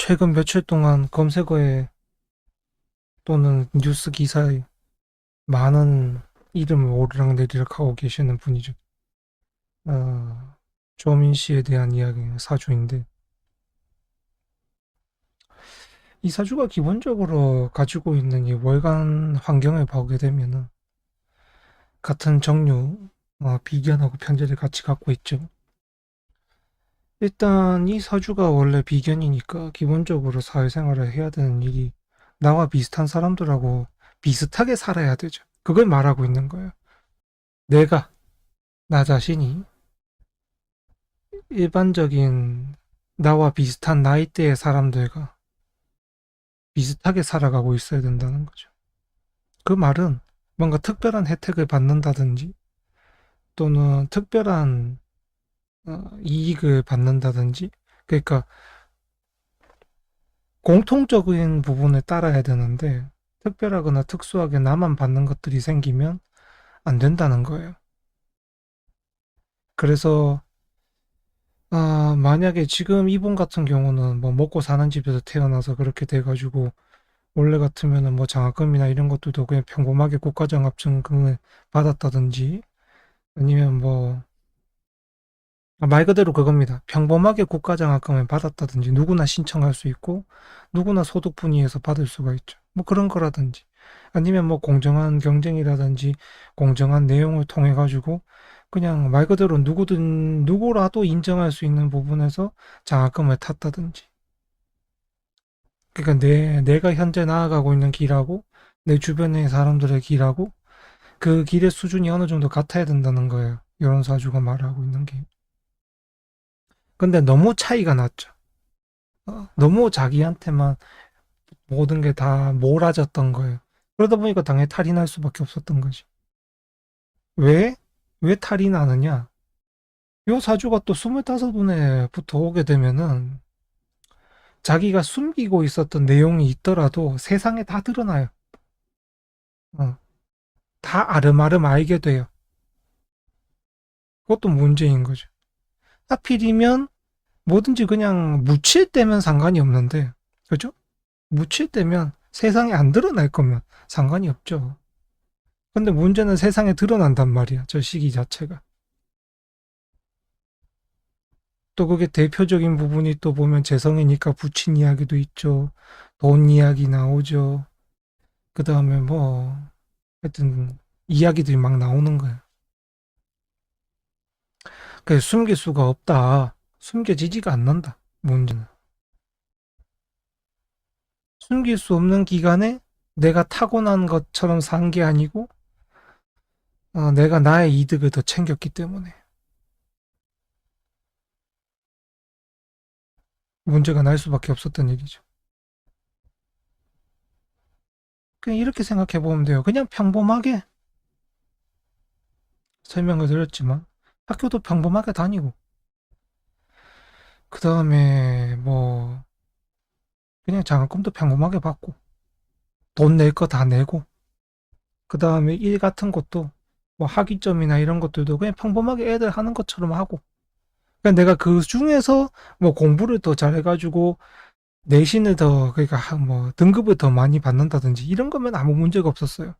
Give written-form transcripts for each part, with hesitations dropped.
최근 며칠 동안 검색어에 또는 뉴스 기사에 많은 이름을 오르락내리락 하고 계시는 분이죠. 어, 조민 씨에 대한 이야기 사주인데, 이 사주가 기본적으로 가지고 있는 이 월간 환경을 보게 되면은 같은 정류, 비견하고 편제를 같이 갖고 있죠. 일단 이 사주가 원래 비견이니까 기본적으로 사회생활을 해야 되는 일이 나와 비슷한 사람들하고 비슷하게 살아야 되죠. 그걸 말하고 있는 거예요. 내가, 나 자신이 일반적인 나와 비슷한 나이대의 사람들과 비슷하게 살아가고 있어야 된다는 거죠. 그 말은 뭔가 특별한 혜택을 받는다든지 또는 특별한 이익을 받는다든지, 그러니까 공통적인 부분을 따라야 되는데 특별하거나 특수하게 나만 받는 것들이 생기면 안 된다는 거예요. 그래서 만약에 지금 이분 같은 경우는 뭐 먹고 사는 집에서 태어나서 그렇게 돼가지고 원래 같으면은 뭐 장학금이나 이런 것들도 그냥 평범하게 국가장학증을 받았다든지 아니면 뭐 말 그대로 그겁니다. 평범하게 국가장학금을 받았다든지 누구나 신청할 수 있고 누구나 소득분위에서 받을 수가 있죠. 뭐 그런 거라든지 아니면 뭐 공정한 경쟁이라든지 공정한 내용을 통해 가지고 그냥 말 그대로 누구든 누구라도 인정할 수 있는 부분에서 장학금을 탔다든지, 그러니까 내가 현재 나아가고 있는 길하고 내 주변의 사람들의 길하고 그 길의 수준이 어느 정도 같아야 된다는 거예요. 이런 사주가 말하고 있는 게. 근데 너무 차이가 났죠. 너무 자기한테만 모든 게 다 몰아졌던 거예요. 그러다 보니까 당연히 탈이 날 수밖에 없었던 거지. 왜? 왜 탈이 나느냐? 요 사주가 또 25분에부터 오게 되면은 자기가 숨기고 있었던 내용이 있더라도 세상에 다 드러나요. 어, 다 아름아름 알게 돼요. 그것도 문제인 거죠. 하필이면 뭐든지 그냥 묻힐 때면 상관이 없는데, 그죠? 묻힐 때면 세상에 안 드러날 거면 상관이 없죠. 근데 문제는 세상에 드러난단 말이야, 저 시기 자체가. 또 그게 대표적인 부분이 또 보면 재성이니까 부친 이야기도 있죠. 돈 이야기 나오죠. 그 다음에 뭐, 하여튼, 이야기들이 막 나오는 거야. 그래서 숨길 수가 없다. 숨겨지지가 않는다. 문제는. 숨길 수 없는 기간에 내가 타고난 것처럼 산 게 아니고, 내가 나의 이득을 더 챙겼기 때문에 문제가 날 수밖에 없었던 일이죠. 그냥 이렇게 생각해 보면 돼요. 그냥 평범하게 설명을 드렸지만, 학교도 평범하게 다니고, 그 다음에 뭐, 그냥 장학금도 평범하게 받고, 돈 낼 거 다 내고, 그 다음에 일 같은 것도, 뭐 학위점이나 이런 것들도 그냥 평범하게 애들 하는 것처럼 하고, 그냥 내가 그 중에서 뭐 공부를 더 잘해가지고, 내신을 더, 그러니까 뭐 등급을 더 많이 받는다든지, 이런 거면 아무 문제가 없었어요.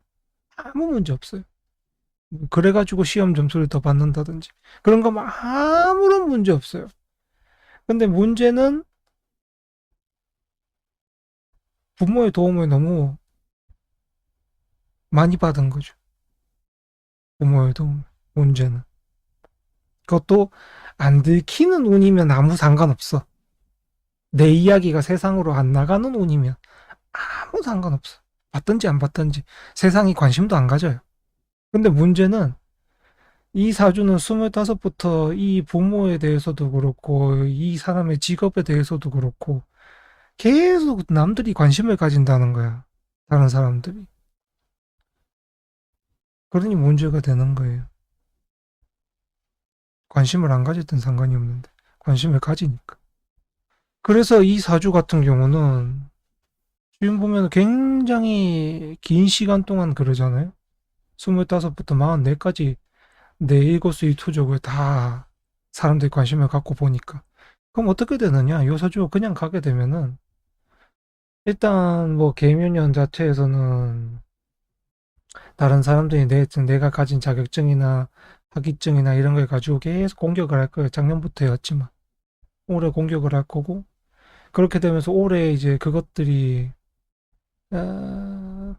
아무 문제 없어요. 그래가지고 시험 점수를 더 받는다든지, 그런 거면 아무런 문제 없어요. 근데 문제는 부모의 도움을 너무 많이 받은 거죠. 부모의 도움. 문제는. 그것도 안 들키는 운이면 아무 상관없어. 내 이야기가 세상으로 안 나가는 운이면 아무 상관없어. 받든지 안 받든지 세상이 관심도 안 가져요. 근데 문제는 이 사주는 25부터 이 부모에 대해서도 그렇고 이 사람의 직업에 대해서도 그렇고 계속 남들이 관심을 가진다는 거야. 다른 사람들이. 그러니 문제가 되는 거예요. 관심을 안 가졌든 상관이 없는데 관심을 가지니까. 그래서 이 사주 같은 경우는 지금 보면 굉장히 긴 시간 동안 그러잖아요. 25부터 44까지 내 일거수일투족을 다 사람들이 관심을 갖고 보니까. 그럼 어떻게 되느냐? 요 사주 그냥 가게 되면은 일단 뭐 계명연 자체에서는 다른 사람들이 내가 가진 자격증이나 학위증이나 이런 걸 가지고 계속 공격을 할 거예요. 작년부터였지만 올해 공격을 할 거고, 그렇게 되면서 올해 이제 그것들이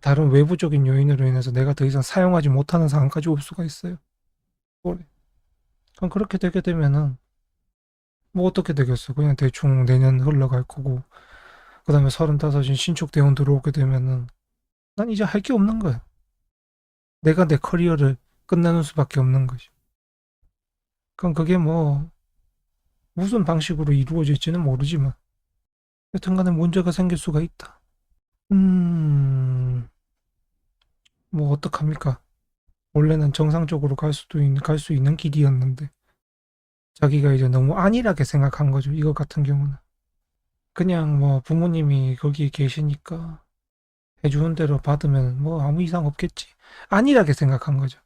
다른 외부적인 요인으로 인해서 내가 더 이상 사용하지 못하는 상황까지 올 수가 있어요. 올해. 그럼 그렇게 되게 되면은 뭐 어떻게 되겠어? 그냥 대충 내년 흘러갈 거고, 그 다음에 35인 신축 대원 들어오게 되면은 난 이제 할 게 없는 거야. 내가 내 커리어를 끝내는 수밖에 없는 거지. 그럼 그게 뭐 무슨 방식으로 이루어질지는 모르지만 여튼간에 문제가 생길 수가 있다. 음, 뭐 어떡합니까? 원래는 정상적으로 갈 수 있는 길이었는데 자기가 이제 너무 안일하게 생각한 거죠. 이것 같은 경우는. 그냥 뭐 부모님이 거기 계시니까 해주는 대로 받으면 뭐 아무 이상 없겠지. 안일하게 생각한 거죠.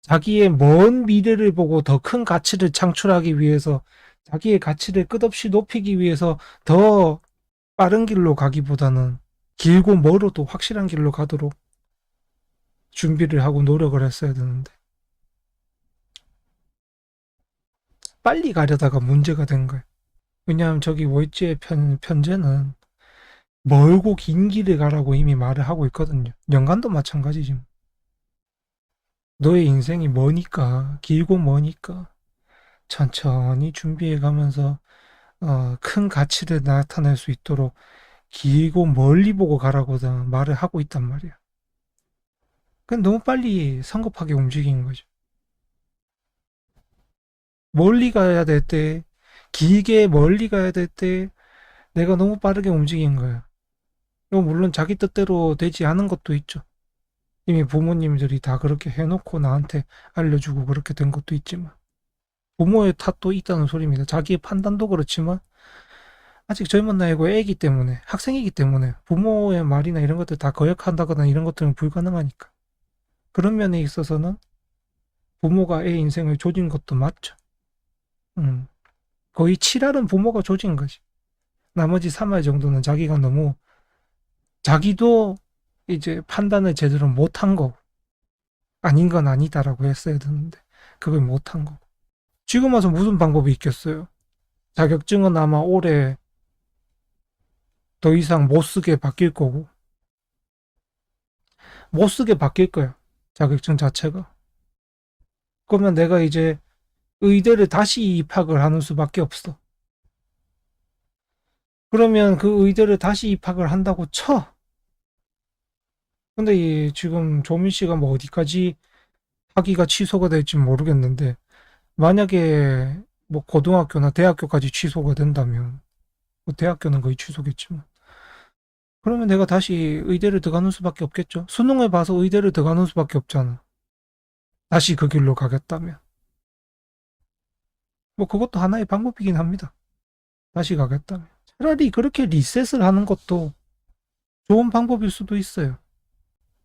자기의 먼 미래를 보고 더 큰 가치를 창출하기 위해서, 자기의 가치를 끝없이 높이기 위해서 더 빠른 길로 가기보다는 길고 멀어도 확실한 길로 가도록 준비를 하고 노력을 했어야 되는데 빨리 가려다가 문제가 된 거예요. 왜냐하면 저기 월지의 편제는 멀고 긴 길을 가라고 이미 말을 하고 있거든요. 연간도 마찬가지지. 너의 인생이 머니까, 길고 머니까 천천히 준비해 가면서 큰 가치를 나타낼 수 있도록 길고 멀리 보고 가라고 다 말을 하고 있단 말이야. 그건 너무 빨리 성급하게 움직인 거죠. 멀리 가야 될 때, 길게 멀리 가야 될 때 내가 너무 빠르게 움직인 거야. 물론 자기 뜻대로 되지 않은 것도 있죠. 이미 부모님들이 다 그렇게 해놓고 나한테 알려주고 그렇게 된 것도 있지만 부모의 탓도 있다는 소리입니다. 자기의 판단도 그렇지만 아직 젊은 나이고 애기 때문에, 학생이기 때문에 부모의 말이나 이런 것들 다 거역한다거나 이런 것들은 불가능하니까. 그런 면에 있어서는 부모가 애 인생을 조진 것도 맞죠. 음. 거의 7할은 부모가 조진 거지. 나머지 3할 정도는 자기가 너무, 자기도 이제 판단을 제대로 못한 거고, 아닌 건 아니다라고 했어야 되는데, 그걸 못한 거고. 지금 와서 무슨 방법이 있겠어요? 자격증은 아마 올해 더 이상 못 쓰게 바뀔 거고, 못 쓰게 바뀔 거야. 자격증 자체가. 그러면 내가 이제 의대를 다시 입학을 하는 수밖에 없어. 그러면 그 의대를 다시 입학을 한다고 쳐. 근데 지금 조민 씨가 뭐 어디까지 학위가 취소가 될지 모르겠는데, 만약에 뭐 고등학교나 대학교까지 취소가 된다면, 뭐 대학교는 거의 취소겠지만, 그러면 내가 다시 의대를 들어가는 수밖에 없겠죠. 수능을 봐서 의대를 들어가는 수밖에 없잖아. 다시 그 길로 가겠다면. 뭐 그것도 하나의 방법이긴 합니다. 다시 가겠다면. 차라리 그렇게 리셋을 하는 것도 좋은 방법일 수도 있어요.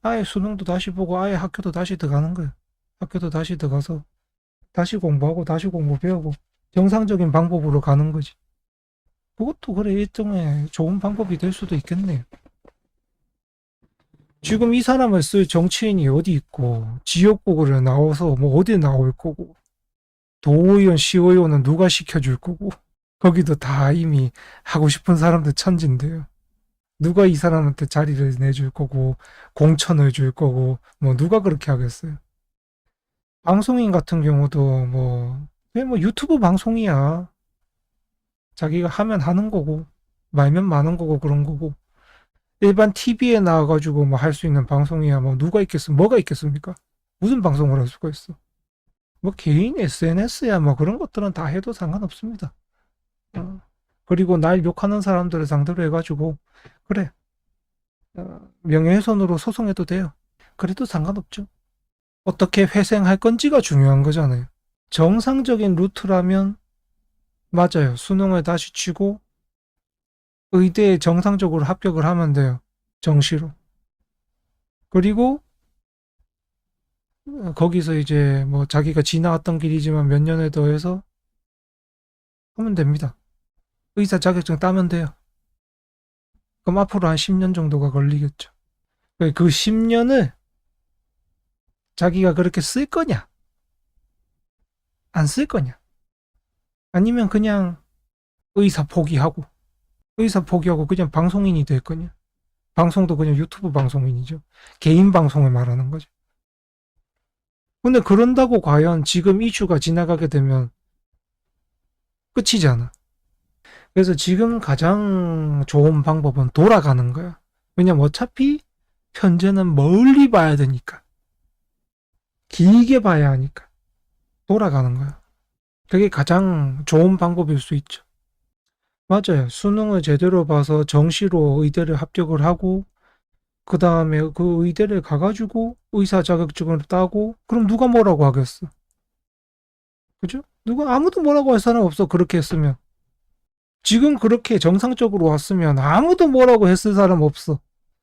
아예 수능도 다시 보고 아예 학교도 다시 들어가는 거예요. 학교도 다시 들어가서 다시 공부하고 다시 공부 배우고 정상적인 방법으로 가는 거지. 그것도 그래 일종의 좋은 방법이 될 수도 있겠네요. 지금 이 사람을 쓸 정치인이 어디 있고 지역구를 나와서 뭐 어디 나올 거고 도의원 시의원은 누가 시켜줄 거고 거기도 다 이미 하고 싶은 사람들 천진데요. 누가 이 사람한테 자리를 내줄 거고 공천을 줄 거고 뭐 누가 그렇게 하겠어요. 방송인 같은 경우도 뭐 그냥 뭐 유튜브 방송이야. 자기가 하면 하는 거고 말면 많은 거고 그런 거고 일반 TV에 나와가지고 뭐 할 수 있는 방송이야 뭐 누가 있겠어 뭐가 있겠습니까? 무슨 방송을 할 수가 있어? 뭐 개인 SNS야 뭐 그런 것들은 다 해도 상관없습니다. 그리고 날 욕하는 사람들을 상대로 해가지고 그래 명예훼손으로 소송해도 돼요. 그래도 상관없죠. 어떻게 회생할 건지가 중요한 거잖아요. 정상적인 루트라면 맞아요. 수능을 다시 치고 의대에 정상적으로 합격을 하면 돼요. 정시로. 그리고 거기서 이제 뭐 자기가 지나왔던 길이지만 몇 년을 더해서 하면 됩니다. 의사 자격증 따면 돼요. 그럼 앞으로 한 10년 정도가 걸리겠죠. 그 10년을 자기가 그렇게 쓸 거냐? 안 쓸 거냐? 아니면 그냥 의사 포기하고 그냥 방송인이 될 거냐? 방송도 그냥 유튜브 방송인이죠. 개인 방송을 말하는 거죠. 근데 그런다고 과연 지금 이슈가 지나가게 되면 끝이잖아. 그래서 지금 가장 좋은 방법은 돌아가는 거야. 왜냐면 어차피 현재는 멀리 봐야 되니까. 길게 봐야 하니까. 돌아가는 거야. 그게 가장 좋은 방법일 수 있죠. 맞아요. 수능을 제대로 봐서 정시로 의대를 합격을 하고, 그 다음에 그 의대를 가가지고 의사 자격증을 따고, 그럼 누가 뭐라고 하겠어? 그죠? 누가 아무도 뭐라고 할 사람 없어. 그렇게 했으면. 지금 그렇게 정상적으로 왔으면 아무도 뭐라고 했을 사람 없어.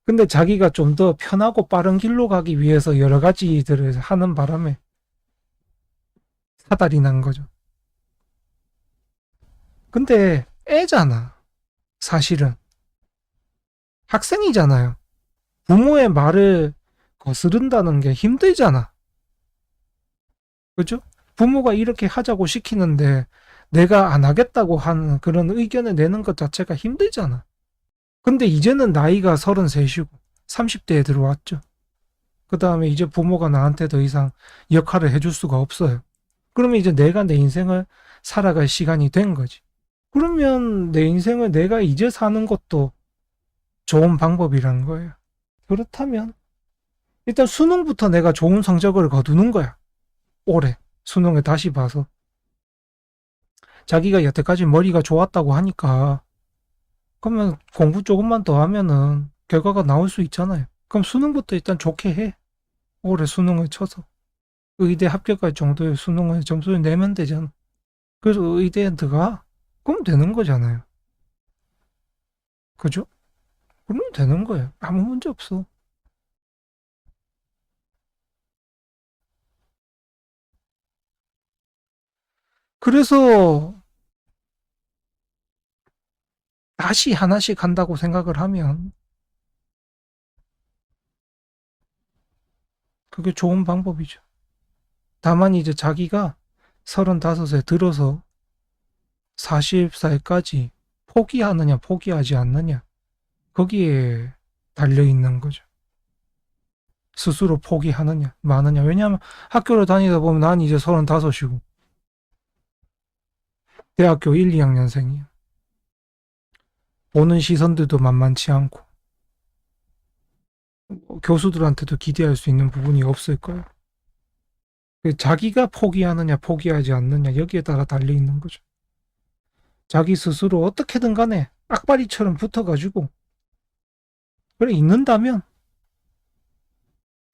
근데 자기가 좀 더 편하고 빠른 길로 가기 위해서 여러 가지 일들을 하는 바람에 사달이 난 거죠. 근데 애잖아. 사실은. 학생이잖아요. 부모의 말을 거스른다는 게 힘들잖아. 그죠? 부모가 이렇게 하자고 시키는데 내가 안 하겠다고 하는 그런 의견을 내는 것 자체가 힘들잖아. 근데 이제는 나이가 33이고 30대에 들어왔죠. 그 다음에 이제 부모가 나한테 더 이상 역할을 해줄 수가 없어요. 그러면 이제 내가 내 인생을 살아갈 시간이 된 거지. 그러면 내 인생을 내가 이제 사는 것도 좋은 방법이라는 거예요. 그렇다면 일단 수능부터 내가 좋은 성적을 거두는 거야. 올해 수능을 다시 봐서 자기가 여태까지 머리가 좋았다고 하니까 그러면 공부 조금만 더 하면은 결과가 나올 수 있잖아요. 그럼 수능부터 일단 좋게 해. 올해 수능을 쳐서 의대 합격할 정도의 수능을 점수를 내면 되잖아. 그래서 의대에 들어가. 그럼 되는 거잖아요. 그죠? 그러면 되는 거예요. 아무 문제 없어. 그래서 다시 하나씩 한다고 생각을 하면 그게 좋은 방법이죠. 다만 이제 자기가 35세 들어서 40살까지 포기하느냐, 포기하지 않느냐, 거기에 달려 있는 거죠. 스스로 포기하느냐, 마느냐. 왜냐하면 학교를 다니다 보면 난 이제 35이고, 대학교 1, 2학년생이야. 보는 시선들도 만만치 않고, 교수들한테도 기대할 수 있는 부분이 없을 거예요. 자기가 포기하느냐, 포기하지 않느냐, 여기에 따라 달려 있는 거죠. 자기 스스로 어떻게든 간에 악바리처럼 붙어가지고, 그래, 있는다면,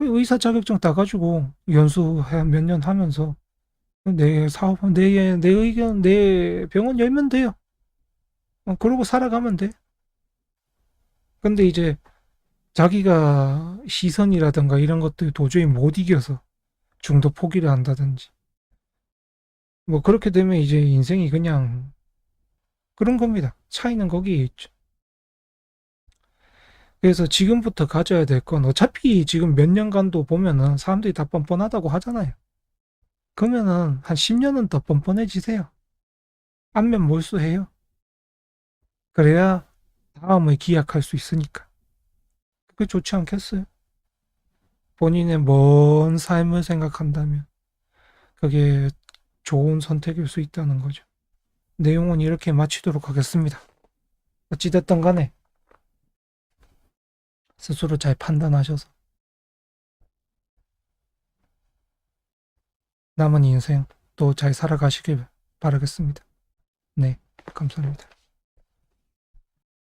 의사 자격증 따가지고 연수 몇 년 하면서 내 사업, 내 의견, 내 병원 열면 돼요. 그러고 살아가면 돼. 근데 이제 자기가 시선이라든가 이런 것들 도저히 못 이겨서 중도 포기를 한다든지. 뭐 그렇게 되면 이제 인생이 그냥 그런 겁니다. 차이는 거기에 있죠. 그래서 지금부터 가져야 될 건 어차피 지금 몇 년간도 보면은 사람들이 다 뻔뻔하다고 하잖아요. 그러면은 한 10년은 더 뻔뻔해지세요. 안면 몰수해요. 그래야 다음을 기약할 수 있으니까. 그게 좋지 않겠어요? 본인의 먼 삶을 생각한다면 그게 좋은 선택일 수 있다는 거죠. 내용은 이렇게 마치도록 하겠습니다. 어찌됐든 간에 스스로 잘 판단하셔서 남은 인생 또 잘 살아가시길 바라겠습니다. 네, 감사합니다.